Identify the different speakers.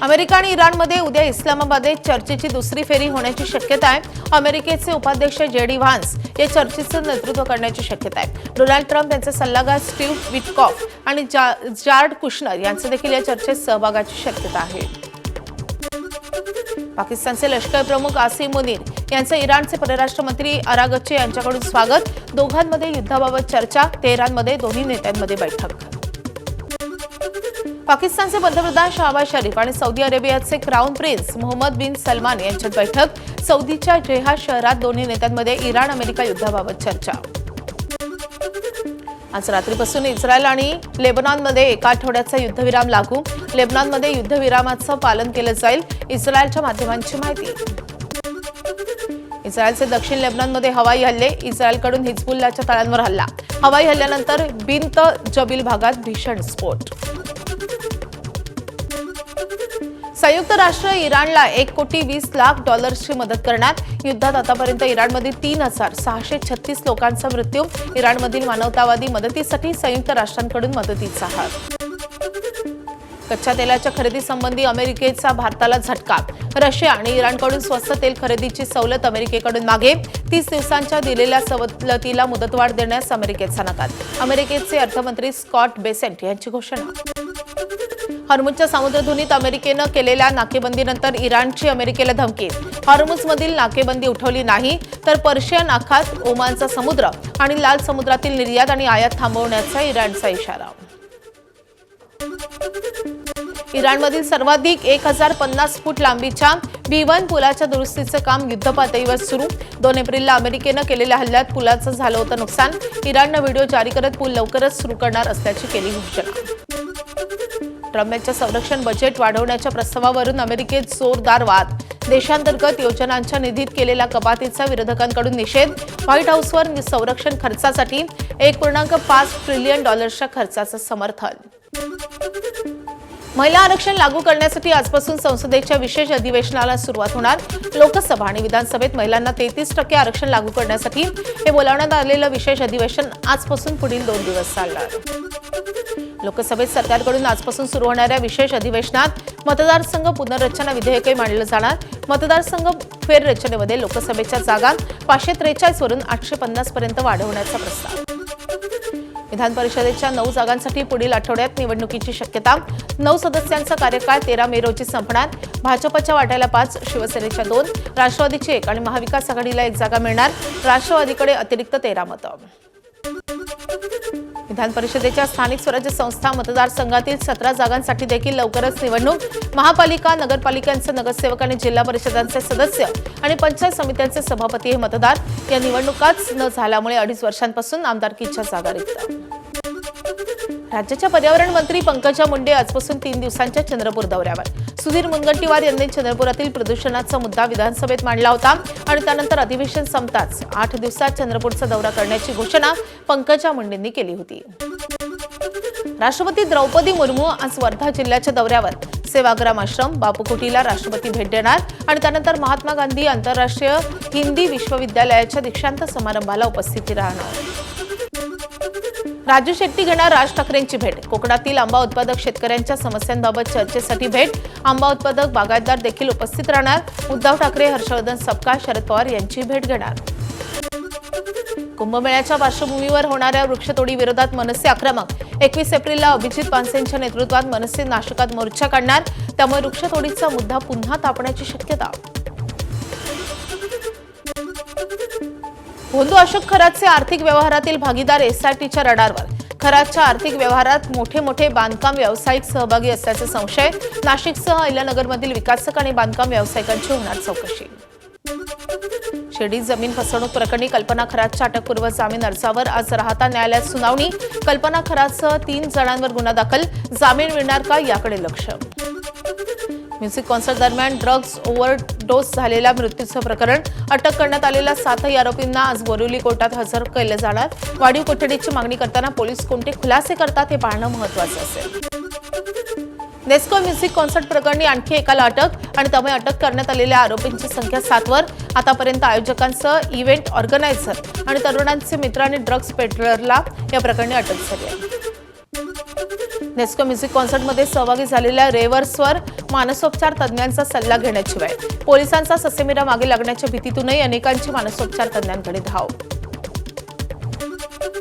Speaker 1: America आणि इराणमध्ये उद्या इस्लामाबादेत चर्चेची दुसरी फेरी होण्याची शक्यता आहे। अमेरिकेचे उपाध्यक्ष जेडी व्हान्स या चर्चेचं नेतृत्व करण्याची शक्यता आहे। डोनाल्ड ट्रम्प यांचे सल्लागार स्टीव्ह विटकॉफ आणि जार्ड कुशनर यांचे देखील या चर्चेत सहभागाची शक्यता आहे। पाकिस्तानचे लष्कर प्रमुख आसिम मुनीर यांचे इराणचे परराष्ट्र मंत्री अरागची यांच्याकडून स्वागत। दोघांमध्ये युद्धाबाबत चर्चा। तेहरानमध्ये दोन्ही नेत्यांमध्ये बैठक। पाकिस्तानचे पंतप्रधान शहबाज शरीफ आणि सौदी अरेबियाचे क्राउन प्रिन्स मोहम्मद बिन सलमान यांच्यात बैठक। सौदीच्या जेहा शहरात दोन्ही नेत्यांमध्ये इराण अमेरिका युद्धाबाबत चर्चा। आज रात्रीपासून इस्रायल आणि लेबनॉनमध्ये एका आठवड्याचा युद्धविराम लागू। लेबनॉनमध्ये युद्धविरामाचं पालन केलं जाईल, इस्रायलच्या माध्यमांची माहिती। इस्रायलचे दक्षिण लेबनॉनमध्ये हवाई हल्ले। इस्रायलकडून हिजबुल्लाच्या तळांवर हल्ला। हवाई हल्ल्यानंतर बिंत जबील भागात भीषण स्फोट। संयुक्त राष्ट्र इराणला $1,20,00,000 मदत करणार। युद्धात आतापर्यंत इराणमधील 3,636 लोकांचा मृत्यू। इराणमधील मानवतावादी मदतीसाठी संयुक्त राष्ट्रांकडून मदतीचा हात। कच्च्या तेलाच्या खरेदीसंबंधी अमेरिकेचा भारताला झटका। रशिया आणि इराणकडून स्वस्त तेल खरेदीची सवलत अमेरिकेकडून मागे। 30 दिवसांच्या दिलेल्या सवलतीला मुदतवाढ देण्यास अमेरिकेचा नकार। अमेरिकेचे अर्थमंत्री स्कॉट बेसेंट यांची घोषणा। हॉर्मुझच्या समुद्रधुनीत अमेरिकेनं केलेल्या नाकेबंदीनंतर इराणची अमेरिकेला धमकी। हॉर्मुझमधील नाकेबंदी उठवली नाही तर पर्शियन आखात, ओमानचा समुद्र आणि लाल समुद्रातील निर्यात आणि आयात थांबवण्याचा इराणचा इशारा। इराणमधील सर्वाधिक 1050 फूट लांबीच्या B1 पुलाच्या दुरुस्तीचं काम युद्धपातळीवर सुरू। 2 एप्रिलला अमेरिकेनं केलेल्या हल्ल्यात पुलाचं झालं होतं नुकसान। इराणनं व्हिडिओ जारी करत पूल लवकरच सुरू करणार असल्याची केली घोषणा। ट्रम्प यांच्या संरक्षण बजेट वाढवण्याच्या प्रस्तावावरून अमेरिकेत जोरदार वाद। देशांतर्गत योजनांच्या निधीत केलेल्या कपातीचा विरोधकांकडून निषेध। व्हाईट हाऊसवर संरक्षण खर्चासाठी $1.5 ट्रिलियन खर्चाचं समर्थन। महिला आरक्षण लागू करण्यासाठी आजपासून संसदेच्या विशेष अधिवेशनाला सुरुवात होणार। लोकसभा आणि विधानसभेत महिलांना 33% आरक्षण लागू करण्यासाठी हे बोलावण्यात आलेलं विशेष अधिवेशन आजपासून पुढील 2 दिवस चालणार। लोकसभेत सरकारकडून आजपासून सुरू होणाऱ्या विशेष अधिवेशनात मतदारसंघ पुनर्रचना विधेयकही मांडलं जाणार। मतदारसंघ फेररचनेमध्ये लोकसभेच्या जागा 543 वरून 850 पर्यंत वाढवण्याचा प्रस्ताव। विधान परिषदेच्या 9 जागांसाठी पुढील आठवड्यात निवडणुकीची शक्यता। 9 सदस्यांचा कार्यकाळ 13 मे रोजी संपणार। भाजपच्या वाट्याला 5, शिवसेनेच्या 2, राष्ट्रवादीची 1 आणि महाविकास आघाडीला 1 जागा मिळणार। राष्ट्रवादीकडे अतिरिक्त 13 मतं। विधान परिषदेच्या स्थानिक स्वराज्य संस्था मतदारसंघातील 17 जागांसाठी देखील लवकरच निवडणूक। महापालिका, नगरपालिकांचे नगरसेवक आणि जिल्हा परिषदांचे सदस्य आणि पंचायत समित्यांचे सभापती हे मतदार। या निवडणुकाच न झाल्यामुळे 2.5 वर्षांपासून आमदारकीच्या जागा रिक्त। राज्याच्या पर्यावरण मंत्री पंकजा मुंडे आजपासून 3 दिवसांच्या चंद्रपूर दौऱ्यावर। सुधीर मुनगंटीवार यांनी चंद्रपुरातील प्रदूषणाचा मुद्दा विधानसभेत मांडला होता आणि त्यानंतर अधिवेशन संपताच 8 दिवसात चंद्रपूरचा दौरा करण्याची घोषणा पंकजा मुंडेंनी केली होती। राष्ट्रपती द्रौपदी मुर्मू आज वर्धा जिल्ह्याच्या दौऱ्यावर। सेवाग्राम आश्रम, बापू कुटीला राष्ट्रपती भेट देणार आणि त्यानंतर महात्मा गांधी आंतरराष्ट्रीय हिंदी विश्वविद्यालयाच्या दीक्षांत समारंभाला उपस्थिती राहणार। राजू शेट्टी घेणार राज ठाकरेंची भेट। कोकणातील आंबा उत्पादक शेतकऱ्यांच्या समस्यांबाबत चर्चेसाठी भेट। आंबा उत्पादक बागायतदार देखील उपस्थित राहणार। उद्धव ठाकरे, हर्षवर्धन सपकाळ, शरद पवार यांची भेट घेणार। कुंभमेळ्याच्या पार्श्वभूमीवर होणाऱ्या वृक्षतोडी विरोधात मनसे आक्रमक। 21 एप्रिलला अभिजित पानसेंच्या नेतृत्वात मनसे नाशिकात मोर्चा काढणार। त्यामुळे वृक्षतोडीचा मुद्दा पुन्हा तापण्याची शक्यता। भोंदू अशोक खरातचे आर्थिक व्यवहारातील भागीदार एसआयटीच्या रडारवर। खरातच्या आर्थिक व्यवहारात मोठे बांधकाम व्यावसायिक सहभागी असल्याचे संशय। नाशिकसह अहिल्यानगरमधील विकासक आणि बांधकाम व्यावसायिकांची होणार चौकशी। शिर्डी जमीन फसवणूक प्रकरणी कल्पना खरातच्या अटकपूर्व जामीन अर्जावर आज राहता न्यायालयात सुनावणी। कल्पना खरातसह 3 जणांवर गुन्हा दाखल। जामीन मिळणार का याकडे लक्ष। म्युझिक कॉन्सर्ट दरम्यान ड्रग्ज ओव्हरडोस झालेल्या मृत्यूचं प्रकरण। अटक करण्यात आलेल्या 7 आरोपींना आज बोरिवली कोर्टात हजर केले जाणार। वाढीव कोठडीची मागणी करताना पोलीस कोणते खुलासे करतात हे पाहणं महत्त्वाचं असेल। नेस्को म्युझिक कॉन्सर्ट प्रकरणी आणखी एकाला अटक आणि त्यामुळे अटक करण्यात आलेल्या आरोपींची संख्या 7 वर। आतापर्यंत आयोजकांसह इव्हेंट ऑर्गनायझर आणि तरुणांचे मित्र आणि ड्रग्ज पेडलरला या प्रकरणी अटक झाली आहे। नेस्को म्युझिक कॉन्सर्टमध्ये सहभागी झालेल्या रेवर्सवर मानसोपचार तज्ज्ञांचा सल्ला घेण्याची वेळ. पोलिसांचा ससेमिरा मागे लागण्याच्या भीतीतूनही अनेकांची मानसोपचार तज्ज्ञांकडे धाव.